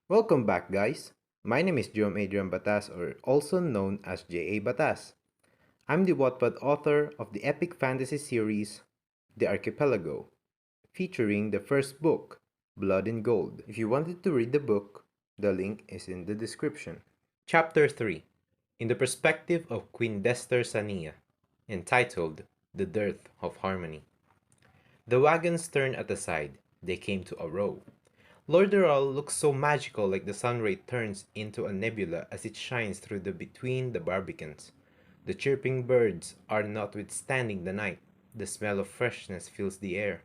Welcome back, guys. My name is Jerome Adrian Batas, or also known as J.A. Batas. I'm the Wattpad author of the epic fantasy series The Archipelago, featuring the first book, Blood and Gold. If you wanted to read the book, the link is in the description. Chapter 3, In the Perspective of Queen Dester Saneya, entitled The Dearth of Harmony. The wagons turned at the side. They came to a row. Lorderal looks so magical, like the sunray turns into a nebula as it shines through the between the barbicans. The chirping birds are notwithstanding the night. The smell of freshness fills the air.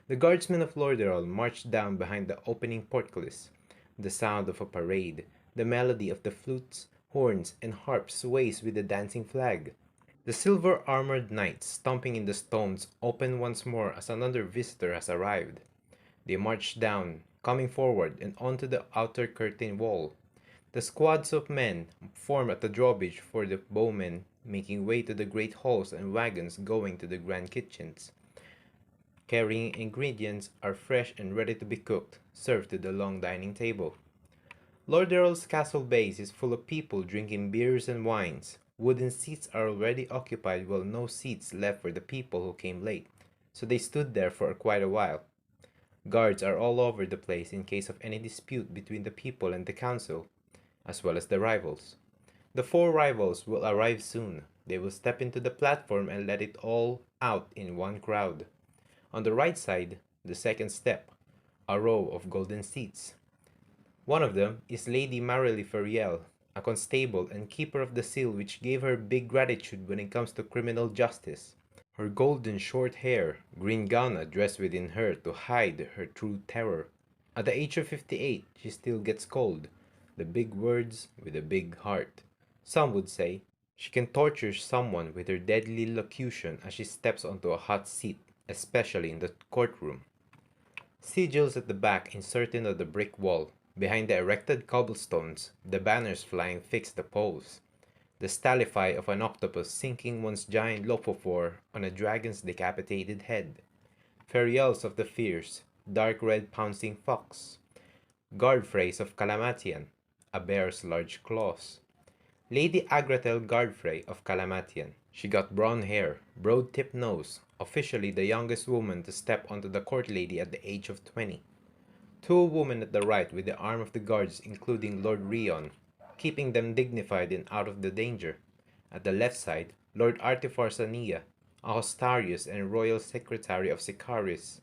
The guardsmen of Lorderal march down behind the opening portcullis. The sound of a parade, the melody of the flutes, horns, and harps sways with the dancing flag. The silver-armored knights stomping in the stones open once more as another visitor has arrived. They march down, coming forward and onto the outer curtain wall. The squads of men form at the drawbridge for the bowmen, making way to the great halls and wagons going to the grand kitchens. Carrying ingredients are fresh and ready to be cooked, served to the long dining table. Lord Errol's castle base is full of people drinking beers and wines. Wooden seats are already occupied while no seats left for the people who came late, so they stood there for quite a while. Guards are all over the place in case of any dispute between the people and the council, as well as the rivals. The four rivals will arrive soon. They will step into the platform and let it all out in one crowd. On the right side, the second step, a row of golden seats. One of them is Lady Marilee Feriel, a constable and keeper of the seal which gave her big gratitude when it comes to criminal justice. Her golden short hair, green gown dressed within her to hide her true terror. At the age of 58, she still gets cold. The big words with a big heart. Some would say she can torture someone with her deadly locution as she steps onto a hot seat, especially in the courtroom. Sigils at the back inserted into the brick wall. Behind the erected cobblestones, the banners flying fix the poles. The stylify of an octopus sinking one's giant lophophore on a dragon's decapitated head. Ferials of the fierce, dark red pouncing fox. Guard phrase of Calamatian, a bear's large claws. Lady Agratel Guardfrey of Calamatian. She got brown hair, broad-tipped nose, officially the youngest woman to step onto the court lady at the age of 20. Two women at the right with the arm of the guards including Lord Rion, keeping them dignified and out of the danger. At the left side, Lord Artifar Saneya, a Hostarius and royal secretary of Sicaris.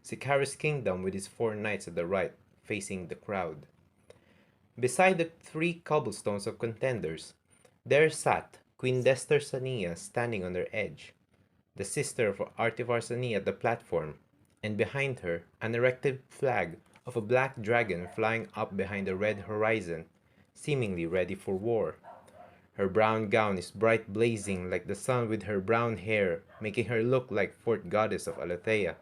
Sicaris' kingdom with its four knights at the right, facing the crowd. Beside the three cobblestones of contenders, there sat Queen Dester Saneya standing on their edge, the sister of Artifar Saneya at the platform, and behind her an erected flag of a black dragon flying up behind the red horizon, seemingly ready for war. Her brown gown is bright blazing like the sun with her brown hair, making her look like fourth goddess of Aletheia.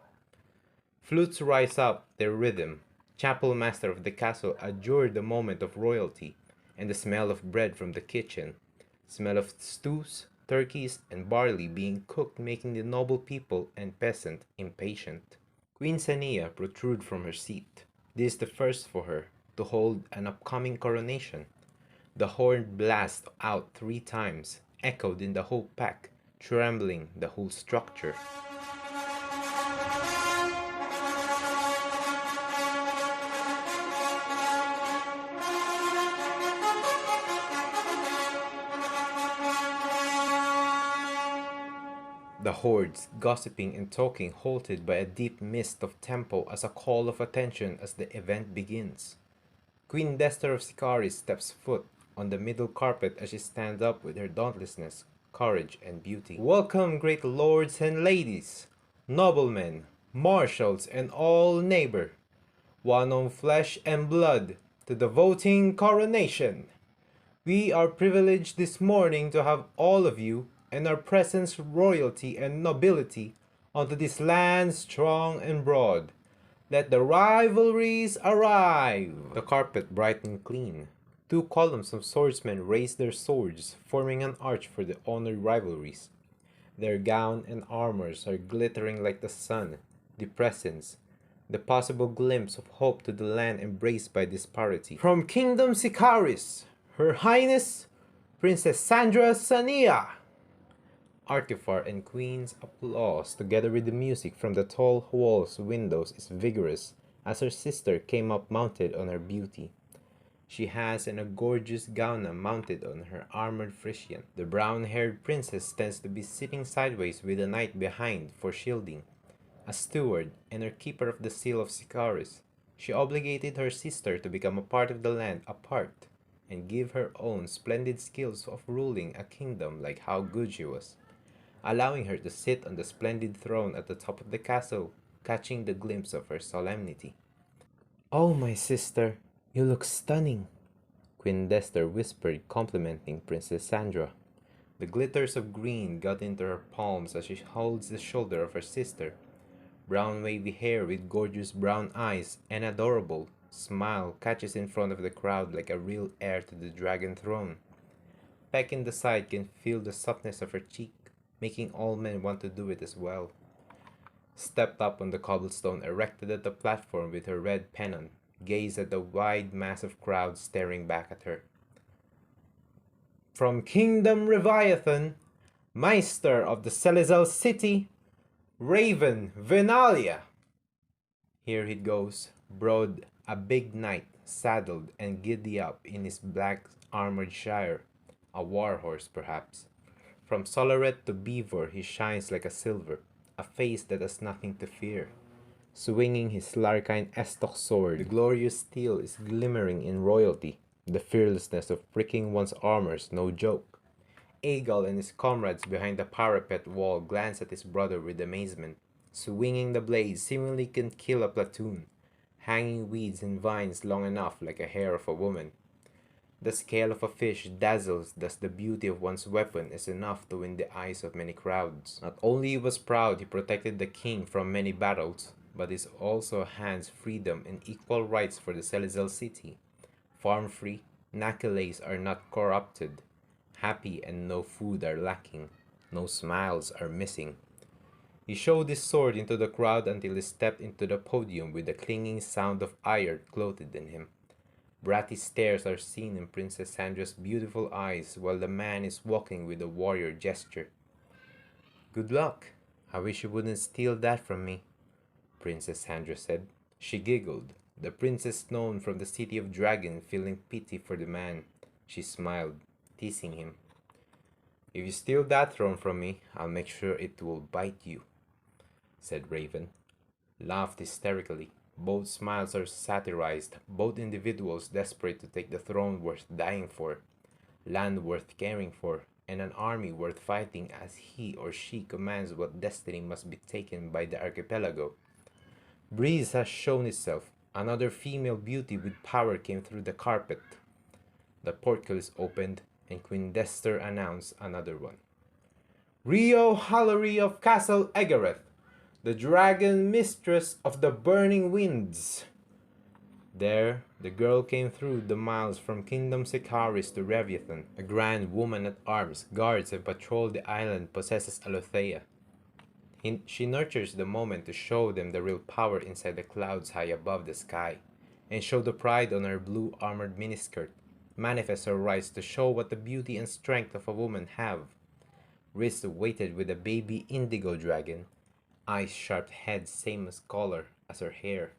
Flutes rise up their rhythm. Chapel master of the castle adjured the moment of royalty, and the smell of bread from the kitchen, smell of stews, turkeys, and barley being cooked making the noble people and peasant impatient. Queen Saneya protrude from her seat. This is the first for her, to hold an upcoming coronation. The horn blast out 3 times, echoed in the whole pack, trembling the whole structure. The hordes, gossiping and talking, halted by a deep mist of tempo as a call of attention as the event begins. Queen Dester of Sicaris steps foot on the middle carpet as she stands up with her dauntlessness, courage, and beauty. Welcome, great lords and ladies, noblemen, marshals, and all neighbor, one on flesh and blood, to the voting coronation. We are privileged this morning to have all of you and our presence royalty and nobility onto this land strong and broad. Let the rivalries arrive! The carpet bright and clean. 2 columns of swordsmen raise their swords, forming an arch for the honored rivalries. Their gown and armors are glittering like the sun, the presence, the possible glimpse of hope to the land embraced by disparity. From Kingdom Sicaris, Her Highness, Princess Dester Saneya! Artifar and Queen's applause, together with the music from the tall hall's windows, is vigorous as her sister came up mounted on her beauty. She has a gorgeous gauna mounted on her armored Frisian. The brown-haired princess tends to be sitting sideways with a knight behind for shielding. A steward and her keeper of the seal of Sicaris, she obligated her sister to become a part of the land apart and give her own splendid skills of ruling a kingdom like how good she was, allowing her to sit on the splendid throne at the top of the castle, catching the glimpse of her solemnity. "Oh, my sister, you look stunning," Queen Dester whispered, complimenting Princess Sandra. The glitters of green got into her palms as she holds the shoulder of her sister. Brown wavy hair with gorgeous brown eyes and adorable smile catches in front of the crowd like a real heir to the dragon throne. Peck in the side can feel the softness of her cheek, making all men want to do it as well. Stepped up on the cobblestone erected at the platform with her red pennon, gazed at the wide mass of crowd staring back at her. From Kingdom Leviathan, Meister of the Celestial City, Raven Venalia. Here he goes, broad, a big knight, saddled and giddy up in his black armored shire, a war horse perhaps. From Solaret to Beaver he shines like a silver, a face that has nothing to fear. Swinging his Larkine Estoc sword, the glorious steel is glimmering in royalty. The fearlessness of pricking one's armor's no joke. Aegal and his comrades behind the parapet wall glance at his brother with amazement. Swinging the blade seemingly can kill a platoon, hanging weeds and vines long enough like a hair of a woman. The scale of a fish dazzles, thus the beauty of one's weapon is enough to win the eyes of many crowds. Not only was proud he protected the king from many battles, but is also hands freedom and equal rights for the Celestial City. Farm-free, Nakalays are not corrupted. Happy and no food are lacking. No smiles are missing. He showed his sword into the crowd until he stepped into the podium with the clinging sound of iron clothed in him. Bratty stares are seen in Princess Sandra's beautiful eyes while the man is walking with a warrior gesture. "Good luck. I wish you wouldn't steal that from me," Princess Sandra said. She giggled, the princess known from the City of Dragon feeling pity for the man. She smiled, teasing him. "If you steal that throne from me, I'll make sure it will bite you," said Raven. Laughed hysterically. Both smiles are satirized, both individuals desperate to take the throne worth dying for, land worth caring for, and an army worth fighting as he or she commands what destiny must be taken by the archipelago. Breeze has shown itself. Another female beauty with power came through the carpet. The portcullis opened, and Queen Dester announced another one. "Rio Hallory of Castle Egareth, the dragon mistress of the burning winds." There, the girl came through the miles from Kingdom Sicaris to Leviathan. A grand woman at arms, guards and patrol the island possesses Alothea. She nurtures the moment to show them the real power inside the clouds high above the sky, and show the pride on her blue armored miniskirt, manifest her rights to show what the beauty and strength of a woman have. Wrists weighted with a baby indigo dragon, eyes sharp head same as color as her hair,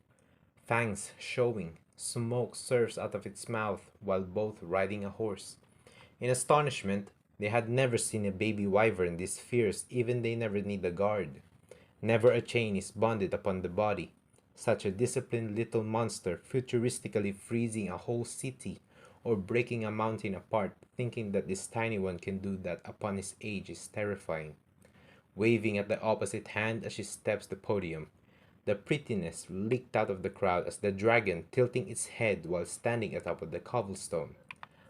fangs showing, smoke surges out of its mouth while both riding a horse. In astonishment, they had never seen a baby wyvern this fierce, even they never need a guard. Never a chain is bonded upon the body. Such a disciplined little monster futuristically freezing a whole city or breaking a mountain apart, thinking that this tiny one can do that upon his age is terrifying. Waving at the opposite hand as she steps the podium. The prettiness leaked out of the crowd as the dragon tilting its head while standing atop of the cobblestone.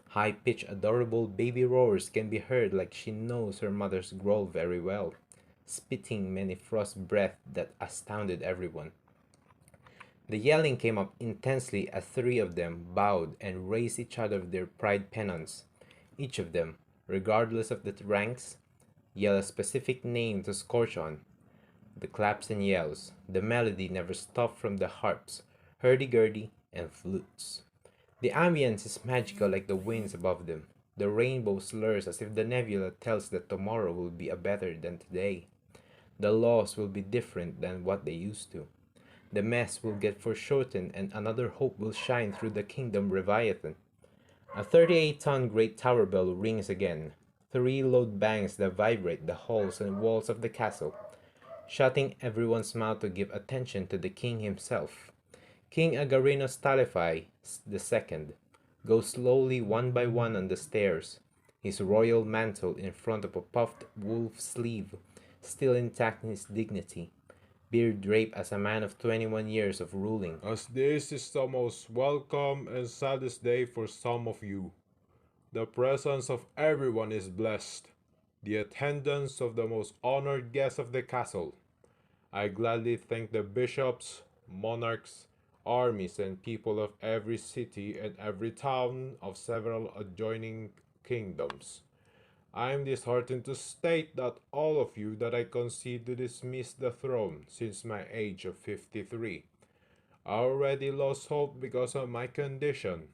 High-pitched adorable baby roars can be heard like she knows her mother's growl very well, spitting many frost breath that astounded everyone. The yelling came up intensely as three of them bowed and raised each other their pride pennons. Each of them, regardless of the ranks, yelled a specific name to scorch on. The claps and yells, the melody never stopped from the harps, hurdy-gurdy, and flutes. The ambience is magical like the winds above them. The rainbow slurs as if the nebula tells that tomorrow will be a better than today. The laws will be different than what they used to. The mess will get foreshortened and another hope will shine through the kingdom Leviathan. A 38-ton great tower bell rings again. 3 loud bangs that vibrate the halls and walls of the castle, shutting everyone's mouth to give attention to the king himself. King Agarinos Talify II goes slowly one by one on the stairs, his royal mantle in front of a puffed wool sleeve, still intact in his dignity, beard draped as a man of 21 years of ruling. As this is the most welcome and saddest day for some of you, the presence of everyone is blessed, the attendance of the most honored guests of the castle. I gladly thank the bishops, monarchs, armies, and people of every city and every town of several adjoining kingdoms. I am disheartened to state that all of you that I concede to dismiss the throne since my age of 53. I already lost hope because of my condition.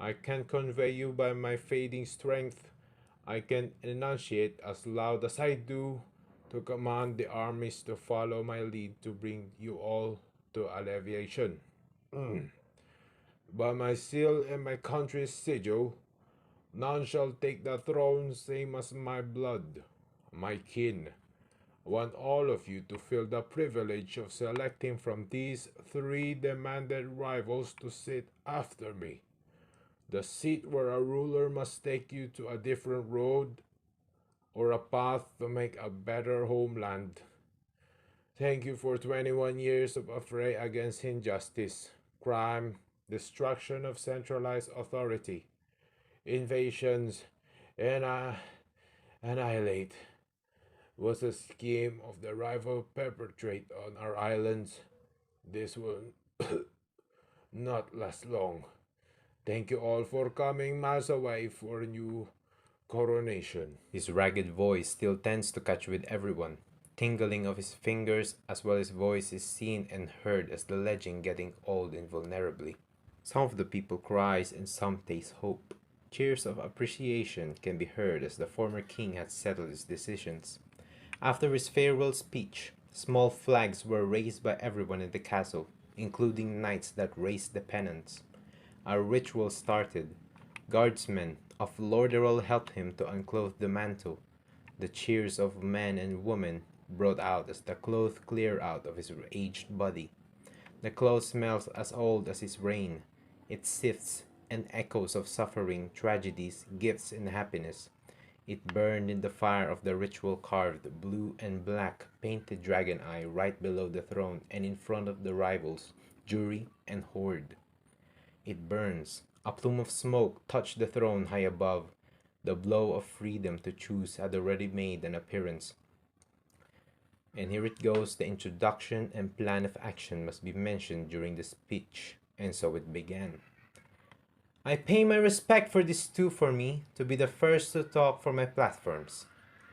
I can convey you by my fading strength. I can enunciate as loud as I do to command the armies to follow my lead to bring you all to alleviation. By my seal and my country's sigil, none shall take the throne same as my blood, my kin. I want all of you to feel the privilege of selecting from these 3 demanded rivals to sit after me. The seat where a ruler must take you to a different road or a path to make a better homeland. Thank you for 21 years of affray against injustice, crime, destruction of centralized authority, invasions, and annihilate was a scheme of the rival perpetrate on our islands. This will not last long. Thank you all for coming miles away for a new coronation. His ragged voice still tends to catch with everyone. Tingling of his fingers as well as voice is seen and heard as the legend getting old invulnerably. Some of the people cries and some taste hope. Cheers of appreciation can be heard as the former king had settled his decisions. After his farewell speech, small flags were raised by everyone in the castle, including knights that raised the pennants. A ritual started. Guardsmen of Lordaeral helped him to unclothe the mantle. The cheers of men and women brought out as the cloth cleared out of his aged body. The cloth smells as old as his reign. It sifts and echoes of suffering, tragedies, gifts, and happiness. It burned in the fire of the ritual carved blue and black painted dragon eye right below the throne and in front of the rivals, jury, and horde. It burns. A plume of smoke touched the throne high above. The blow of freedom to choose had already made an appearance. And here it goes, the introduction and plan of action must be mentioned during the speech, and so it began. I pay my respect for this too for me to be the first to talk for my platforms,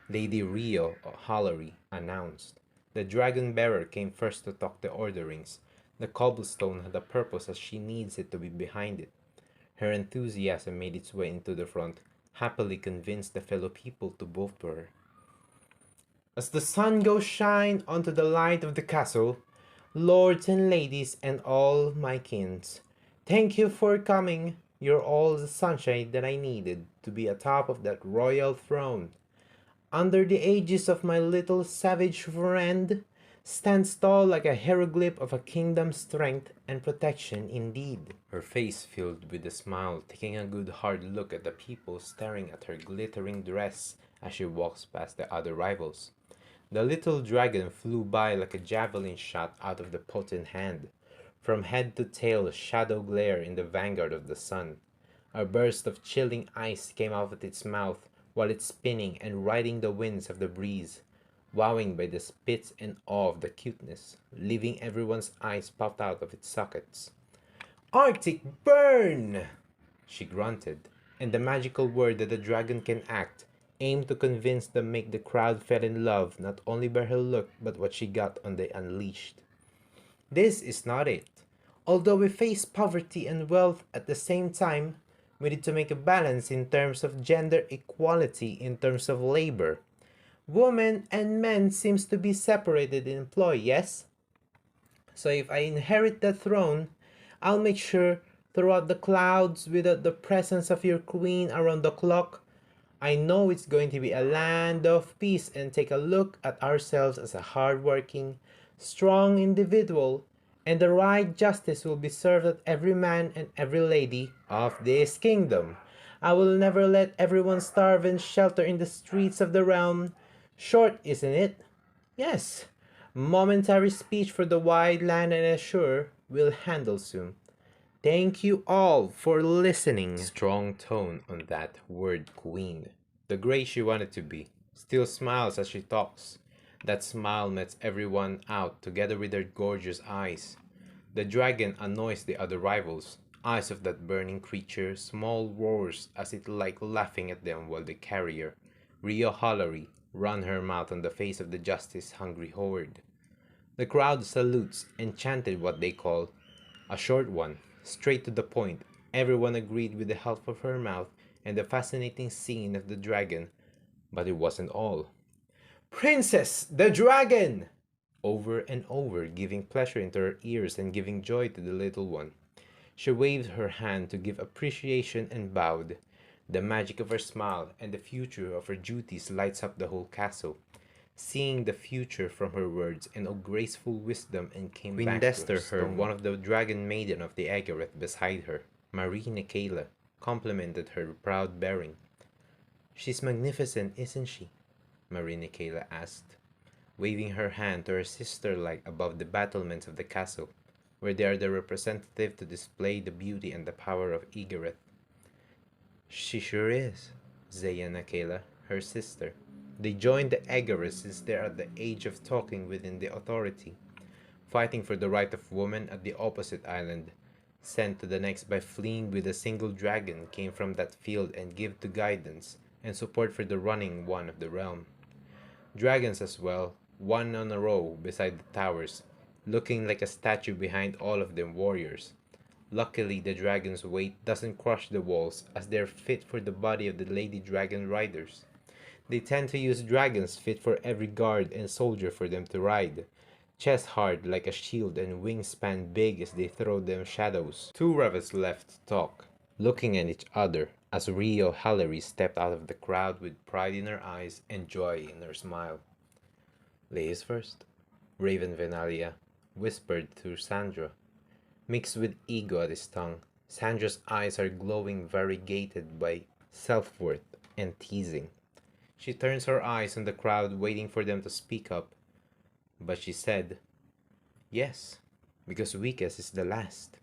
Lady Rio Hallery announced. The dragon bearer came first to talk the orderings. The cobblestone had a purpose as she needs it to be behind it. Her enthusiasm made its way into the front, happily convinced the fellow people to vote for her. As the sun goes shine onto the light of the castle, lords and ladies and all my kins, thank you for coming. You're all the sunshine that I needed to be atop of that royal throne. Under the aegis of my little savage friend, stands tall like a hieroglyph of a kingdom's strength and protection indeed. Her face filled with a smile, taking a good hard look at the people staring at her glittering dress as she walks past the other rivals. The little dragon flew by like a javelin shot out of the potent hand. From head to tail, shadow glare in the vanguard of the sun. A burst of chilling ice came out of its mouth while it's spinning and riding the winds of the breeze, wowing by the spits and awe of the cuteness, leaving everyone's eyes popped out of its sockets. Arctic burn! She grunted, and the magical word that the dragon can act, aimed to convince them make the crowd fell in love not only by her look but what she got on the unleashed. This is not it. Although we face poverty and wealth at the same time, we need to make a balance in terms of gender equality in terms of labor. Women and men seems to be separated in employ, yes? So if I inherit the throne, I'll make sure throughout the clouds without the presence of your queen around the clock, I know it's going to be a land of peace and take a look at ourselves as a hardworking, strong individual, and the right justice will be served at every man and every lady of this kingdom. I will never let everyone starve and shelter in the streets of the realm. Short, isn't it? Yes. Momentary speech for the wide land and assure we'll handle soon. Thank you all for listening. Strong tone on that word queen. The grace she wanted to be. Still smiles as she talks. That smile lets everyone out together with her gorgeous eyes. The dragon annoys the other rivals. Eyes of that burning creature, small roars as it like laughing at them while the carrier, Rio Hollery, run her mouth on the face of the justice-hungry horde. The crowd salutes and chanted what they call a short one, straight to the point. Everyone agreed with the help of her mouth and the fascinating scene of the dragon, but it wasn't all. Princess, the dragon! Over and over, giving pleasure into her ears and giving joy to the little one. She waved her hand to give appreciation and bowed. The magic of her smile and the future of her duties lights up the whole castle. Seeing the future from her words and of graceful wisdom and came Queen back Dester to her heard one of the dragon maiden of the Agareth beside her, Marie Nikayla, complimented her proud bearing. She's magnificent, isn't she? Marie Nikayla asked, waving her hand to her sister like above the battlements of the castle, where they are the representative to display the beauty and the power of Agareth. She sure is, Zaya Nikayla, her sister. They joined the Agareth since they are at the age of talking within the authority, fighting for the right of woman at the opposite island, sent to the next by fleeing with a single dragon came from that field and give to guidance and support for the running one of the realm. Dragons as well, one on a row beside the towers, looking like a statue behind all of them warriors. Luckily the dragon's weight doesn't crush the walls as they're fit for the body of the lady dragon riders. They tend to use dragons fit for every guard and soldier for them to ride. Chest hard like a shield and wingspan big as they throw them shadows. Two rebels left to talk, looking at each other as Rio Hallery stepped out of the crowd with pride in her eyes and joy in her smile. Ladies first, Raven Venalia whispered to Sandra, mixed with ego at his tongue. Sandra's eyes are glowing, variegated by self-worth and teasing. She turns her eyes on the crowd, waiting for them to speak up. But she said, yes, because weakest is the last.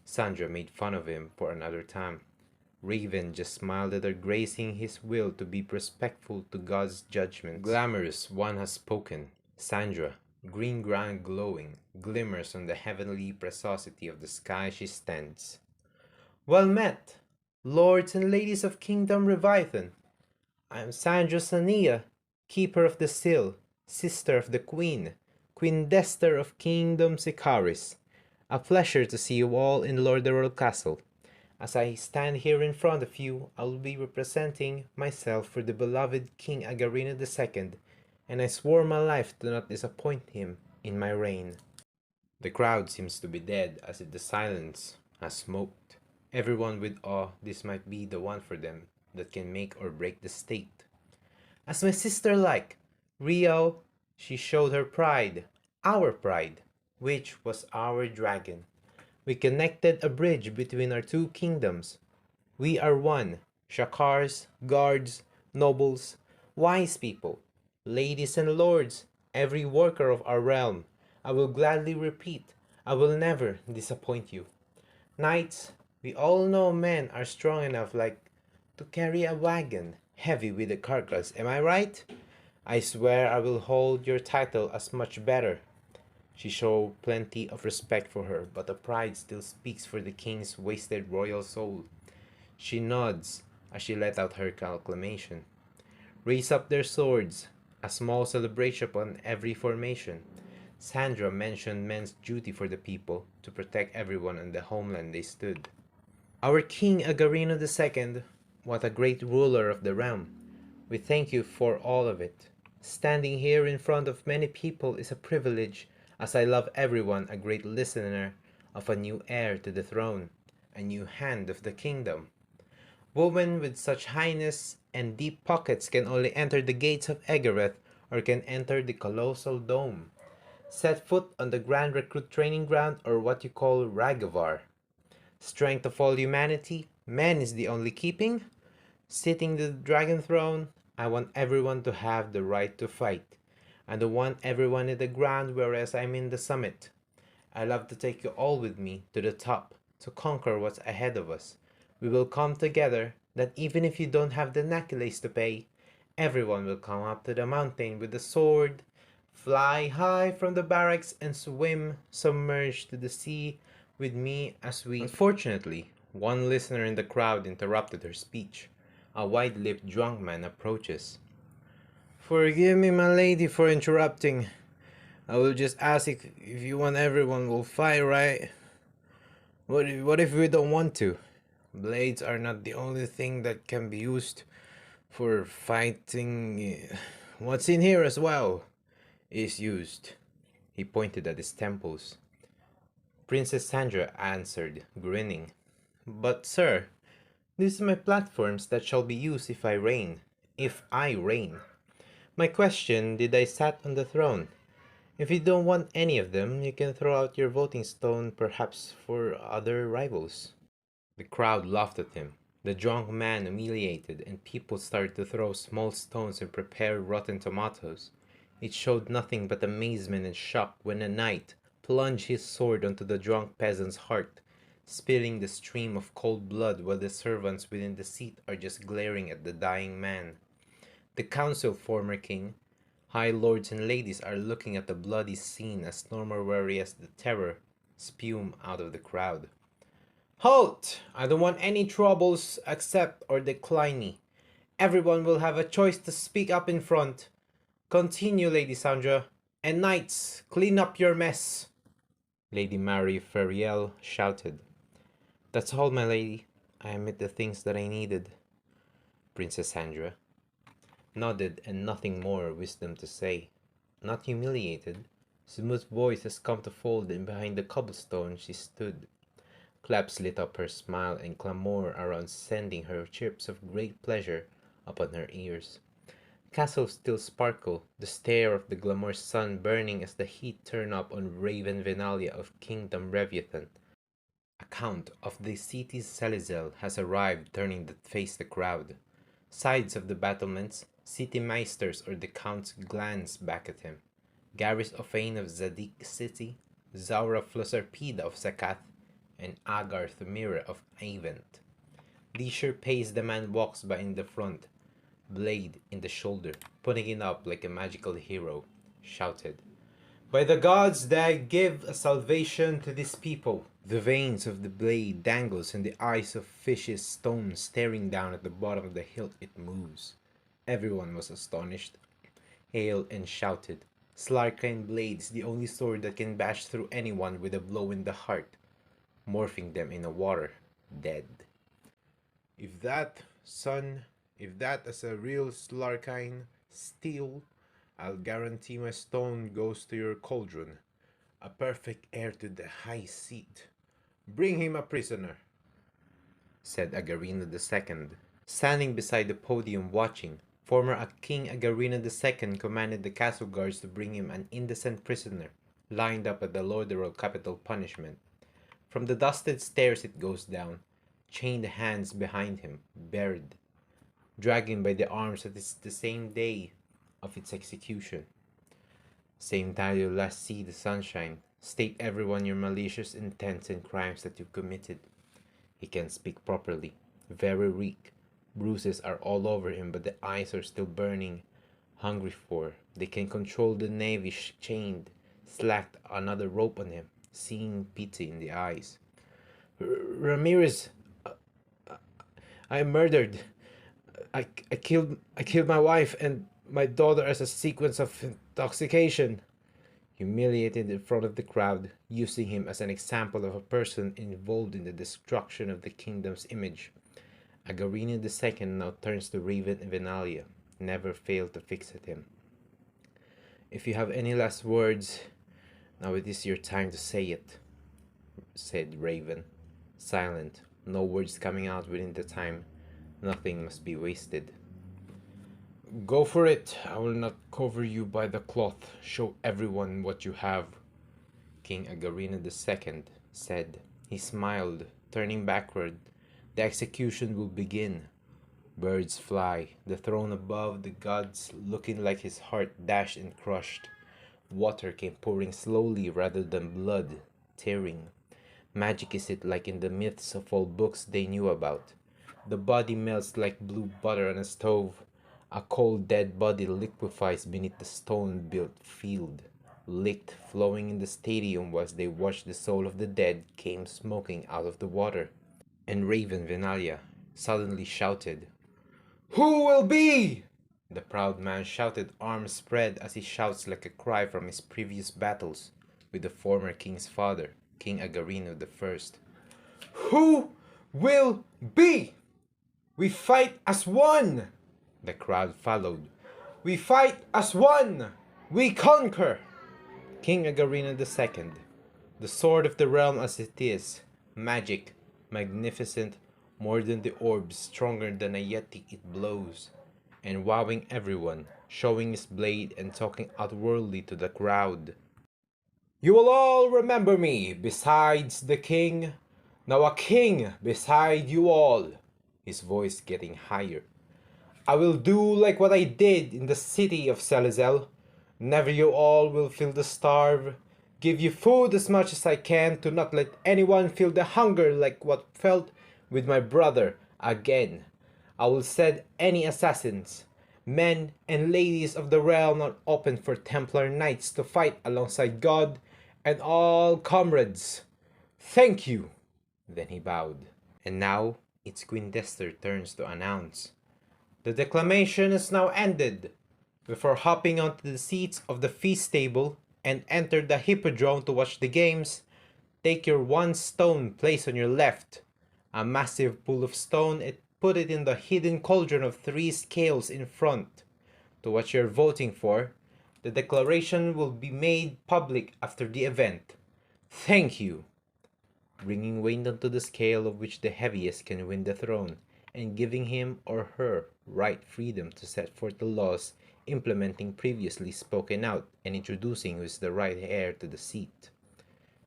Sandra made fun of him for another time. Raven just smiled at her, gracing his will to be respectful to God's judgment. Glamorous one has spoken. Sandra, green ground glowing, glimmers on the heavenly preciosity of the sky she stands. Well met, lords and ladies of Kingdom Reviathan. I am Dester Saneya, keeper of the seal, sister of the Queen, Queen Dester of Kingdom Sicaris. A pleasure to see you all in Lordaeron Castle. As I stand here in front of you, I will be representing myself for the beloved King Agarina II, and I swore my life to not disappoint him in my reign. The crowd seems to be dead, as if the silence has smoked. Everyone with awe, this might be the one for them that can make or break the state. As my sister like, Rio, she showed her pride, our pride, which was our dragon. We connected a bridge between our two kingdoms. We are one, Shakars, guards, nobles, wise people, ladies and lords, every worker of our realm. I will gladly repeat, I will never disappoint you. Knights, we all know men are strong enough to carry a wagon heavy with a carcass, am I right? I swear I will hold your title as much better. She showed plenty of respect for her, but the pride still speaks for the king's wasted royal soul. She nods as she let out her acclamation. raise up their swords, a small celebration upon every formation. Sandra mentioned men's duty for the people, to protect everyone on the homeland they stood. Our King Agarino II, what a great ruler of the realm. We thank you for all of it. Standing here in front of many people is a privilege, as I love everyone, a great listener of a new heir to the throne, a new hand of the kingdom. Women with such highness and deep pockets can only enter the gates of Egareth or can enter the colossal dome. Set foot on the grand recruit training ground or what you call Ragavar. Strength of all humanity, man is the only keeping. Sitting the dragon throne, I want everyone to have the right to fight. I don't want everyone in the ground whereas I'm in the summit. I love to take you all with me to the top to conquer what's ahead of us. We will come together that even if you don't have the necklace to pay, everyone will come up to the mountain with the sword, fly high from the barracks and swim submerged to the sea with me as we... Unfortunately, one listener in the crowd interrupted her speech. A wide-lipped drunk man approaches. Forgive me, my lady, for interrupting. I will just ask if you want everyone will fight, right? What if we don't want to? Blades are not the only thing that can be used for fighting. What's in here as well is used. He pointed at his temples. Princess Sandra answered, grinning. But, sir, these are my platforms that shall be used if I reign. If I reign. My question, did I sat on the throne? If you don't want any of them, you can throw out your voting stone perhaps for other rivals. The crowd laughed at him. The drunk man humiliated, and people started to throw small stones and prepare rotten tomatoes. It showed nothing but amazement and shock when a knight plunged his sword onto the drunk peasant's heart, spilling the stream of cold blood while the servants within the seat are just glaring at the dying man. The council, former king, high lords and ladies are looking at the bloody scene as normal whereas the terror spume out of the crowd. Halt! I don't want any troubles, accept or decline me. Everyone will have a choice to speak up in front. Continue, Lady Sandra. And knights, clean up your mess. Lady Mary Ferriel shouted. That's all, my lady. I admit the things that I needed. Princess Sandra nodded and nothing more wisdom to say. Not humiliated, smooth voice has come to fold and behind the cobblestone she stood. Claps lit up her smile and clamour around sending her chirps of great pleasure upon her ears. Castles still sparkle, the stare of the glamour sun burning as the heat turned up on Raven Venalia of Kingdom Reviathan. A count of the city's Salizel has arrived turning to face the crowd. Sides of the battlements, city meisters or the counts glance back at him. Garrus Ophane of Zadik City, Zaura Flusarpida of Sakath, and Agar Thumira of Avent. Leisure pace the man walks by in the front, blade in the shoulder, putting it up like a magical hero, shouted, By the gods that give a salvation to this people! The veins of the blade dangles and the eyes of fishes stone staring down at the bottom of the hilt it moves. Everyone was astonished, hailed and shouted. Slarkine blades, the only sword that can bash through anyone with a blow in the heart, morphing them in a water, dead. If that, son, if that is a real Slarkine steel, I'll guarantee my stone goes to your cauldron. A perfect heir to the high seat. Bring him a prisoner, said Agarino II. Standing beside the podium watching, former King Agarino II commanded the castle guards to bring him an indecent prisoner, lined up at the Lordaeral capital punishment. From the dusted stairs it goes down, chained hands behind him, buried, dragging by the arms that it's the same day of its execution. Same time you last see the sunshine, state everyone your malicious intents and crimes that you've committed. He can't speak properly, very weak. Bruises are all over him, but the eyes are still burning, hungry for. They can control the navy chained, slacked another rope on him, seeing pity in the eyes. Ramirez, I murdered. I killed my wife and my daughter as a sequence of intoxication. Humiliated in front of the crowd, using him as an example of a person involved in the destruction of the kingdom's image. Agarina II now turns to Raven and Venalia, never failed to fix at him. If you have any last words, now it is your time to say it, said Raven. Silent, no words coming out within the time. Nothing must be wasted. Go for it. I will not cover you by the cloth. Show everyone what you have, King Agarina II said. He smiled, turning backward. The execution will begin. Birds fly, the throne above the gods looking like his heart dashed and crushed. Water came pouring slowly rather than blood, tearing. Magic is it like in the myths of all books they knew about. The body melts like blue butter on a stove. A cold dead body liquefies beneath the stone-built field. Licked, flowing in the stadium as they watched the soul of the dead came smoking out of the water. And Raven Venalia suddenly shouted, "Who will be?" The proud man shouted, arms spread as he shouts like a cry from his previous battles with the former king's father, King Agarino I. "Who will be? We fight as one!" The crowd followed. "We fight as one! We conquer!" King Agarina II, the sword of the realm as it is, magic, magnificent, more than the orb, stronger than a yeti it blows, and wowing everyone, showing his blade and talking outwardly to the crowd. "You will all remember me, besides the king. Now a king beside you all," his voice getting higher. "I will do like what I did in the city of Selizel. Never you all will feel the starve. Give you food as much as I can to not let anyone feel the hunger like what felt with my brother again. I will set any assassins, men and ladies of the realm not open for Templar knights to fight alongside God and all comrades. Thank you." Then he bowed. And now it's Queen Dester turns to announce. The declamation is now ended. Before hopping onto the seats of the feast table and enter the hippodrome to watch the games, take your one stone placed on your left, a massive pool of stone, and put it in the hidden cauldron of 3 scales in front. To what you're voting for, the declaration will be made public after the event. Thank you. Bringing weight onto the scale of which the heaviest can win the throne, and giving him or her right freedom to set forth the laws implementing previously spoken out and introducing who is the right heir to the seat.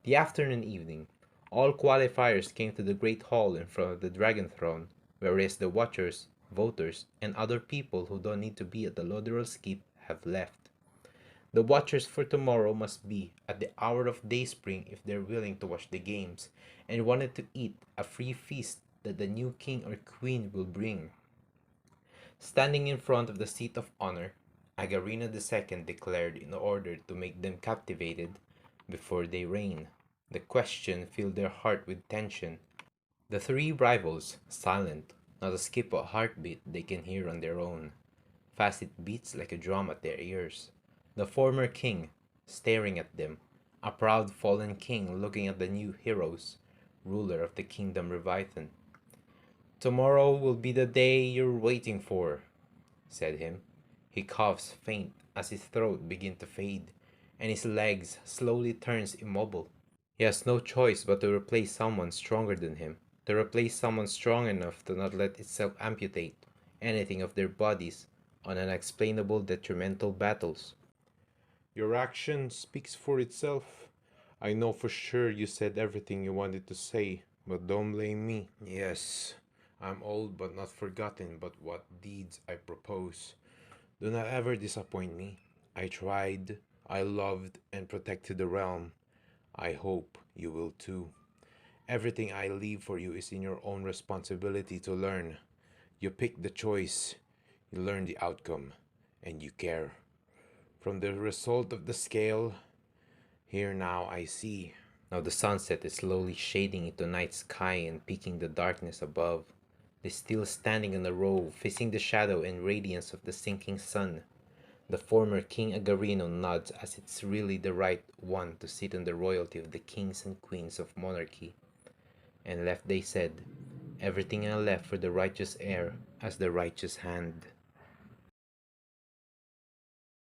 The afternoon evening, all qualifiers came to the great hall in front of the dragon throne, whereas the watchers, voters, and other people who don't need to be at the Lodderel Skip have left. The watchers for tomorrow must be at the hour of dayspring if they're willing to watch the games and wanted to eat a free feast that the new king or queen will bring. Standing in front of the seat of honor, Agarina II declared in order to make them captivated before they reign. The question filled their heart with tension. The 3 rivals, silent, not a skip or heartbeat they can hear on their own. Fast it beats like a drum at their ears. The former king, staring at them, a proud fallen king looking at the new heroes, ruler of the kingdom Reviton. "Tomorrow will be the day you're waiting for," said him. He coughs faint as his throat begins to fade, and his legs slowly turns immobile. He has no choice but to replace someone stronger than him, to replace someone strong enough to not let itself amputate anything of their bodies on unexplainable detrimental battles. Your action speaks for itself. I know for sure you said everything you wanted to say, but don't blame me. Yes, I'm old but not forgotten, but what deeds I propose. Do not ever disappoint me. I tried, I loved, and protected the realm. I hope you will too. Everything I leave for you is in your own responsibility to learn. You pick the choice, you learn the outcome, and you care. From the result of the scale, here now I see. Now the sunset is slowly shading into night sky and peaking the darkness above. They still standing in a row, facing the shadow and radiance of the sinking sun. The former King Agarino nods as it's really the right one to sit on the royalty of the kings and queens of monarchy. And left they said, everything I left for the righteous heir as the righteous hand.